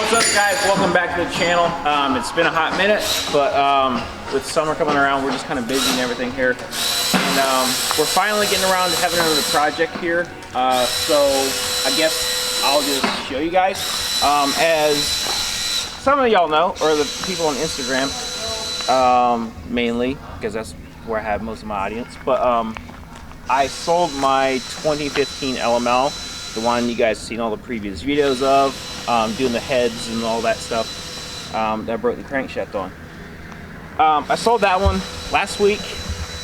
What's up, guys? Welcome back to the channel. It's been a hot minute, but with summer coming around, we're just kind of busy and everything here. And we're finally getting around to having another project here. So I guess I'll just show you guys. As some of y'all know, or the people on Instagram, mainly, because that's where I have most of my audience. But I sold my 2015 LML, the one you guys seen all the previous videos of, doing the heads and all that stuff that I broke the crankshaft on. I sold that one last week,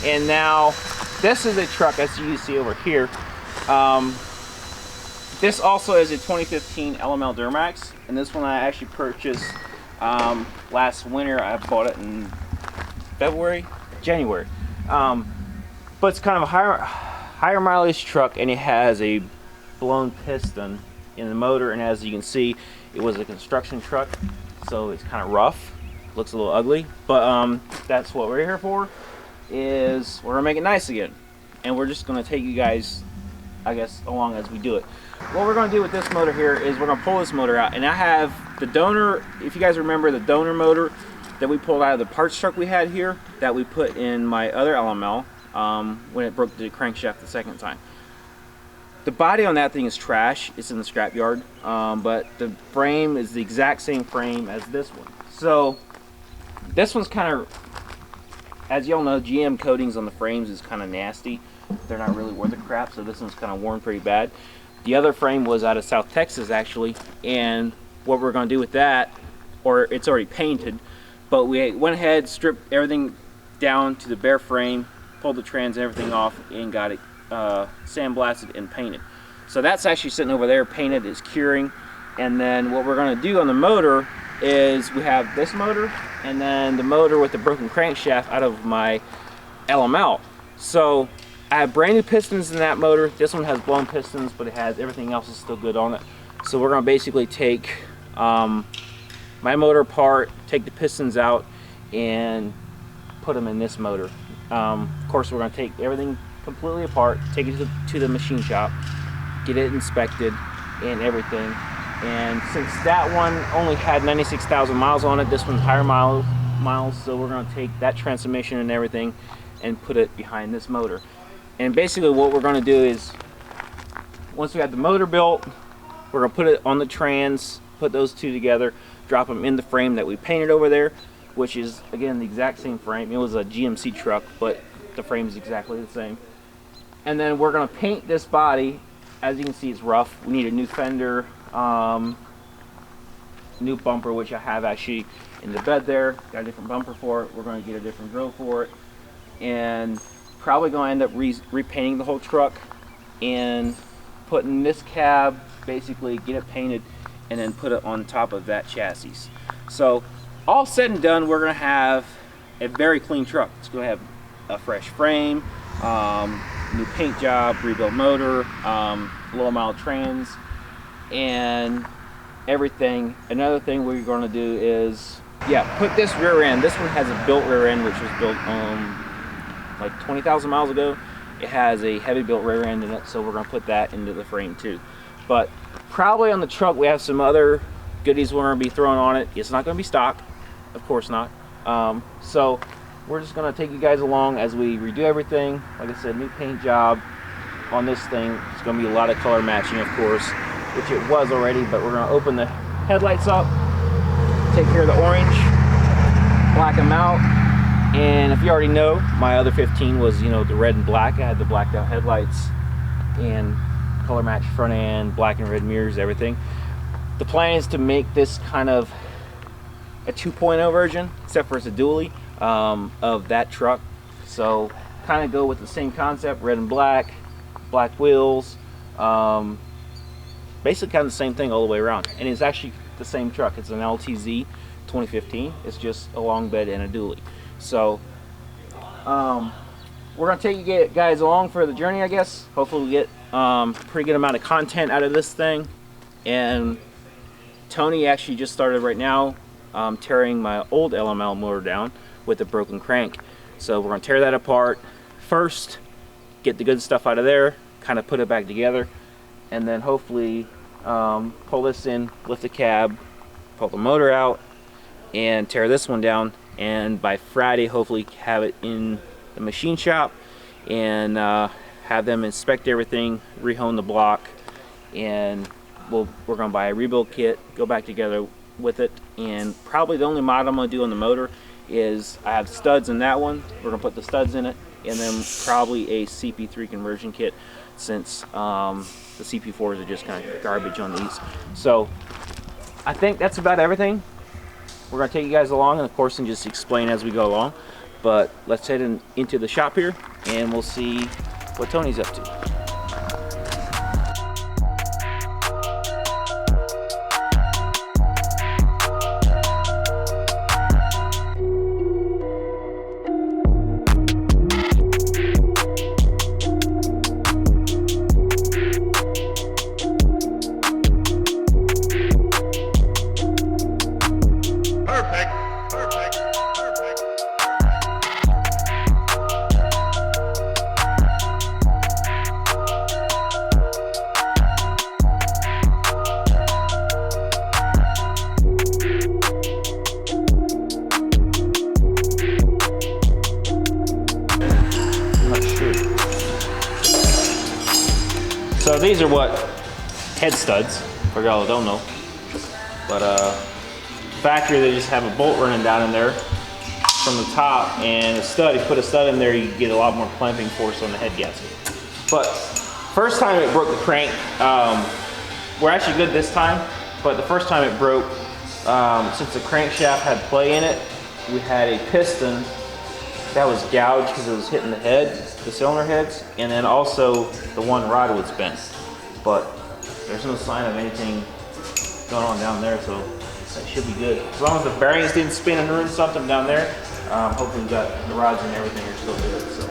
and now this is a truck, as you see over here. This also is a 2015 LML Duramax, and this one I actually purchased last winter. I bought it in January. But it's kind of a higher mileage truck, and it has a blown piston in the motor, and as you can see, it was a construction truck, so it's kind of rough, looks a little ugly, but that's what we're here for, is we're gonna make it nice again, and we're just gonna take you guys, I guess, along as we do it. What we're gonna do with this motor here is we're gonna pull this motor out, and I have the donor, if you guys remember the donor motor that we pulled out of the parts truck we had here, that we put in my other LML when it broke the crankshaft the second time. The body on that thing is trash. It's in the scrapyard, but the frame is the exact same frame as this one. So this one's kind of, as y'all know, GM coatings on the frames is kind of nasty. They're not really worth a crap, so this one's kind of worn pretty bad. The other frame was out of South Texas, actually, and what we're going to do with that, or it's already painted, but we went ahead, stripped everything down to the bare frame, pulled the trans and everything off, and got it sandblasted and painted. So that's actually sitting over there, painted, is curing. And then what we're going to do on the motor is we have this motor and then the motor with the broken crankshaft out of my LML. So I have brand new pistons in that motor. This one has blown pistons, but it has everything else is still good on it. So we're going to basically take my motor apart, take the pistons out, and put them in this motor. Of course, we're going to take everything completely apart, take it to the machine shop, get it inspected and everything. And since that one only had 96,000 miles on it, this one's higher miles, so we're going to take that transmission and everything and put it behind this motor. And basically what we're going to do is, once we have the motor built, we're going to put it on the trans, put those two together, drop them in the frame that we painted over there, which is, again, the exact same frame. It was a GMC truck, but the frame is exactly the same. And then we're going to paint this body. As you can see, it's rough. We need a new fender, new bumper, which I have actually in the bed there. Got a different bumper for it. We're going to get a different grill for it. And probably going to end up repainting the whole truck and putting this cab, basically get it painted, and then put it on top of that chassis. So all said and done, we're going to have a very clean truck. It's going to have a fresh frame, new paint job, rebuilt motor, low mile trans, and everything. Another thing we're going to do is, put this rear end. This one has a built rear end, which was built like 20,000 miles ago. It has a heavy built rear end in it, so we're going to put that into the frame too. But probably on the truck we have some other goodies we're going to be throwing on it. It's not going to be stock, of course not. So we're just going to take you guys along as we redo everything. Like I said, new paint job on this thing. It's going to be a lot of color matching, of course, which it was already, but we're going to open the headlights up, take care of the orange, black them out. And if you already know, my other 15 was, the red and black. I had the blacked out headlights and color match front end, black and red mirrors, everything. The plan is to make this kind of a 2.0 version, except for it's a dually of that truck. So kind of go with the same concept, red and black wheels, basically kind of the same thing all the way around. And it's actually the same truck. It's an LTZ 2015. It's just a long bed and a dually. So we're gonna take you guys along for the journey, I guess. Hopefully we get pretty good amount of content out of this thing. And Tony actually just started right now tearing my old LML motor down with a broken crank. So we're gonna tear that apart first, get the good stuff out of there, kind of put it back together, and then hopefully pull this in, lift the cab, pull the motor out and tear this one down, and by Friday hopefully have it in the machine shop and have them inspect everything, rehome the block, and we're gonna buy a rebuild kit, go back together with it. And probably the only mod I'm gonna do on the motor is I have studs in that one. We're gonna put the studs in it, and then probably a CP3 conversion kit, since the CP4s are just kind of garbage on these. So I think that's about everything. We're gonna take you guys along, and of course, and just explain as we go along. But let's head into the shop here, and we'll see what Tony's up to. So these are what head studs, for y'all who don't know. But factory, they just have a bolt running down in there from the top, and a stud, you put a stud in there, you get a lot more clamping force on the head gasket. But first time it broke the crank, we're actually good this time, but the first time it broke, since the crankshaft had play in it, we had a piston that was gouged because it was hitting the head, the cylinder heads, and then also the one rod was bent. But there's no sign of anything going on down there, so that should be good. As long as the bearings didn't spin and ruin something down there, hopefully we got the rods and everything are still good. So.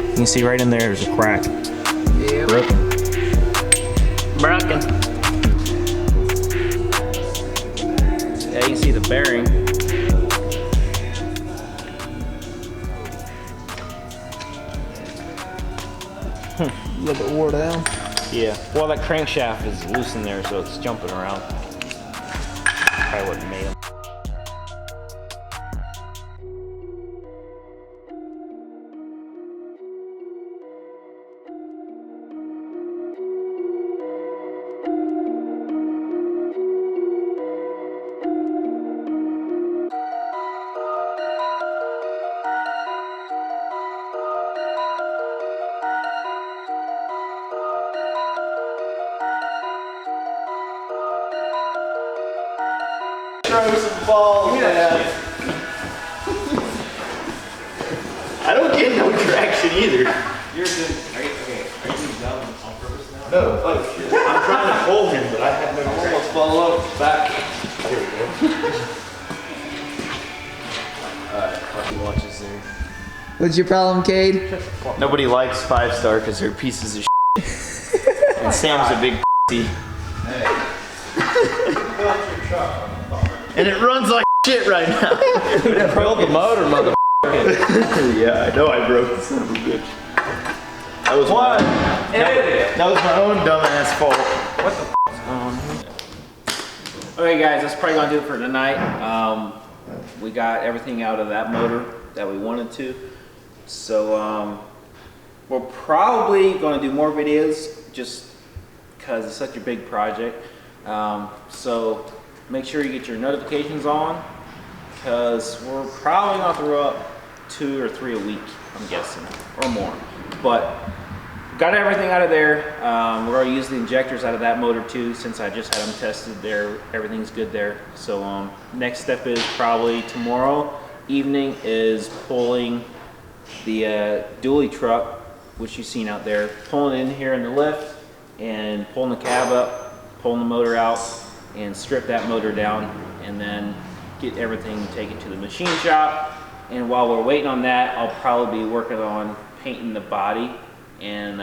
You can see right in there's a crack. Yeah. Broken. Yeah, you can see the bearing. A little bit wore down. Yeah. Well, that crankshaft is loose in there, so it's jumping around. Probably what made them. Throw some balls, man. I don't get no traction either. You're just, are you doing that on purpose now? No, oh shit. I'm trying to pull him, but I have no traction. Almost fall over back. There we go. Alright, watches there. What's your problem, Cade? Nobody likes 5-star because they're pieces of shit. And Sam's a big p***y. Hey. And it runs like shit right now. You broke the motor, mother. Yeah, I know I broke the son of a bitch. That was What? That was my own dumbass fault. What the f*** is going on here? Okay guys, that's probably gonna do it for tonight. We got everything out of that motor that we wanted to. So we're probably gonna do more videos just because it's such a big project. So make sure you get your notifications on, because we're probably gonna throw up 2 or 3 a week, I'm guessing, or more. But got everything out of there. We're going to use the injectors out of that motor too, since I just had them tested there. Everything's good there. So next step is probably tomorrow evening is pulling the dually truck, which you've seen out there, pulling in here in the lift and pulling the cab up, pulling the motor out, and strip that motor down, and then get everything taken to the machine shop. And while we're waiting on that, I'll probably be working on painting the body and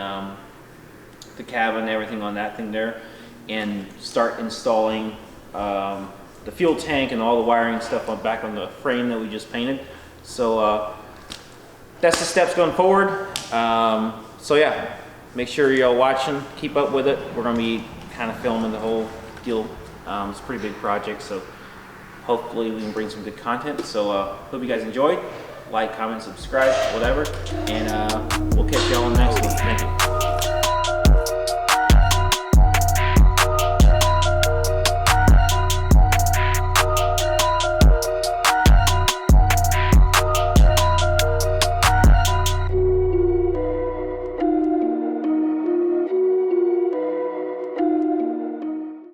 the cabin and everything on that thing there, and start installing the fuel tank and all the wiring stuff on back on the frame that we just painted. So that's the steps going forward. So yeah, make sure you're watching, keep up with it. We're going to be kind of filming the whole deal. It's a pretty big project, so hopefully we can bring some good content. So hope you guys enjoyed. Like, comment, subscribe, whatever, and we'll catch y'all on the next one.